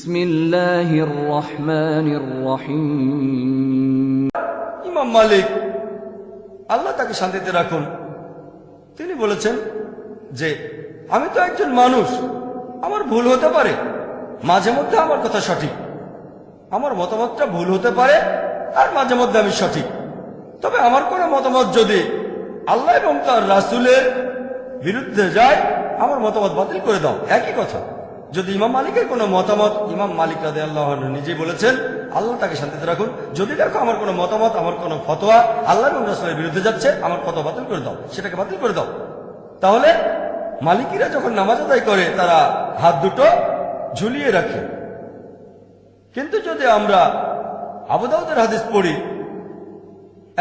বিসমিল্লাহির রহমানির রহিম। ইমাম মালিক, আল্লাহ তাকে শান্তিতে রাখুন, তিনি বলেছেন যে আমি তো একজন মানুষ, আমার ভুল হতে পারে, মাঝে মধ্যে আমার কথা সঠিক, আমার মতামতটা ভুল হতে পারে, আর মাঝে মধ্যে আমি সঠিক। তবে আমার কোনো মতামত যদি আল্লাহ এবং তার রাসূলের বিরুদ্ধে যায়, আমার মতামত বাতিল করে দাও। একই কথা। যদি ইমাম মালিকের কোনো মতামত, ইমাম মালিক রাদিয়াল্লাহু আনহু নিজেই বলেছেন, আল্লাহ তাকে শান্তিতে রাখুন, যদি দেখো আমার কোনো মতামত, আমার কোনো ফতোয়া আল্লাহ এবং রাসূলের বিরুদ্ধে যাচ্ছে, আমার ফতোয়া বাতিল করে দাও, সেটাকে বাতিল করে দাও। তাহলে মালিকিরা যখন নামাজ আদায় করে তারা হাত দুটো ঝুলিয়ে রাখে। কিন্তু যদি আমরা আবু দাউদের হাদিস পড়ি,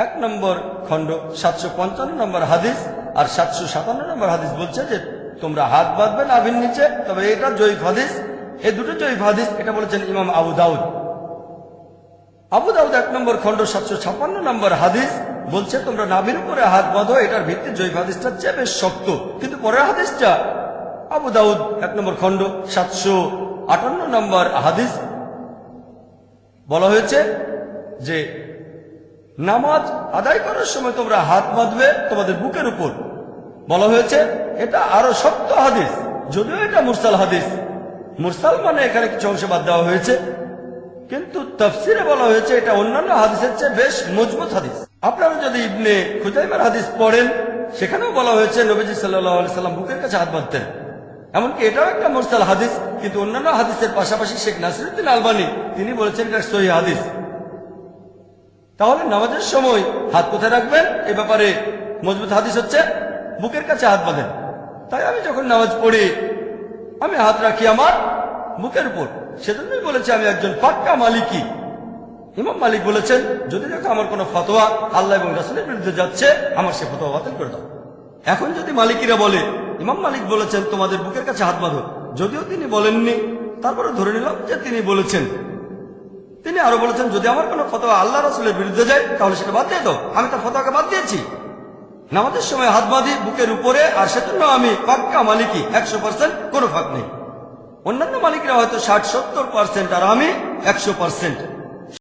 1 নম্বর খণ্ড 755 নম্বর হাদিস আর 757 নম্বর হাদিস বলছে যে তোমরা হাত বাঁধবে নাভির নিচে। তবে এটা জয়ীফ হাদিস, এই দুটো জয়ীফ হাদিস। এটা বলেছেন ইমাম আবু দাউদ। আবু দাউদ 1 নম্বর খণ্ড 756 নম্বর হাদিস বলছে তোমরা নাভির উপরে হাত বাঁধো। এটার ভিত্তি জয়ীফ হাদিসটা চেয়ে বেশ শক্ত। কিন্তু পরের হাদিসটা আবু দাউদ 1 নম্বর খণ্ড 758 নম্বর হাদিস বলা হয়েছে যে নামাজ আদায় করার সময় তোমরা হাত বাঁধবে তোমাদের বুকের উপর। বলা হয়েছে এটা আরো শক্ত হাদিস, যদিও এটা মুরসাল হাদিস। মুরসাল মানে এখানে কিছু অংশ বাদ দেওয়া হয়েছে, কিন্তু তাফসিরে বলা হয়েছে এটা অন্যান্য হাদিসের চেয়ে বেশ মজবুত হাদিস। আপনারা যদি ইবনে খুজাইমার হাদিস পড়েন, সেখানেও বলা হয়েছে নবীজি সাল্লাল্লাহু আলাইহি সাল্লাম বুকের কাছে হাত বাঁধতেন। এমনকি এটাও একটা মুরসাল হাদিস, কিন্তু অন্যান্য হাদিসের পাশাপাশি শেখ নাসিরউদ্দিন আলবানী তিনি বলেছেন এটা সহিহ হাদিস। তাহলে নামাজের সময় হাত কোথায় রাখবেন এ ব্যাপারে মজবুত হাদিস হচ্ছে বুকের কাছে হাত বাঁধেন। তাই আমি যখন নামাজ পড়ি আমি হাত রাখি আমার বুকের উপর। সেজন্যই বলেছি আমি একজন পাক্কা মালিকি। ইমাম মালিক বলেছেন যদি দেখো আমার কোনো ফতোয়া আল্লাহ এবং রাসূলের বিরুদ্ধে যাচ্ছে, আমার সে ফতোয়া বাতিল করে দাও। এখন যদি মালিকিরা বলে ইমাম মালিক বলেছেন তোমাদের বুকের কাছে হাত বাঁধো, যদিও তিনি বলেননি, তারপরে ধরে নিলাম যে তিনি বলেছেন। তিনি আরো বলেছেন যদি আমার কোনো ফতোয়া আল্লাহ রাসূলের বিরুদ্ধে যায় তাহলে সেটা বাদ দিয়ে দাও। আমি তার ফতোয়াকে বাদ দিয়েছি। নামাজের সময় হাত বাঁধি বুকের উপরে, আর সেজন্য আমি পাক্কা মালিকি, 100%, কোনো ফাঁক নেই। অন্যান্য মালিকরা হয়তো 60-70%, আর আমি 100%।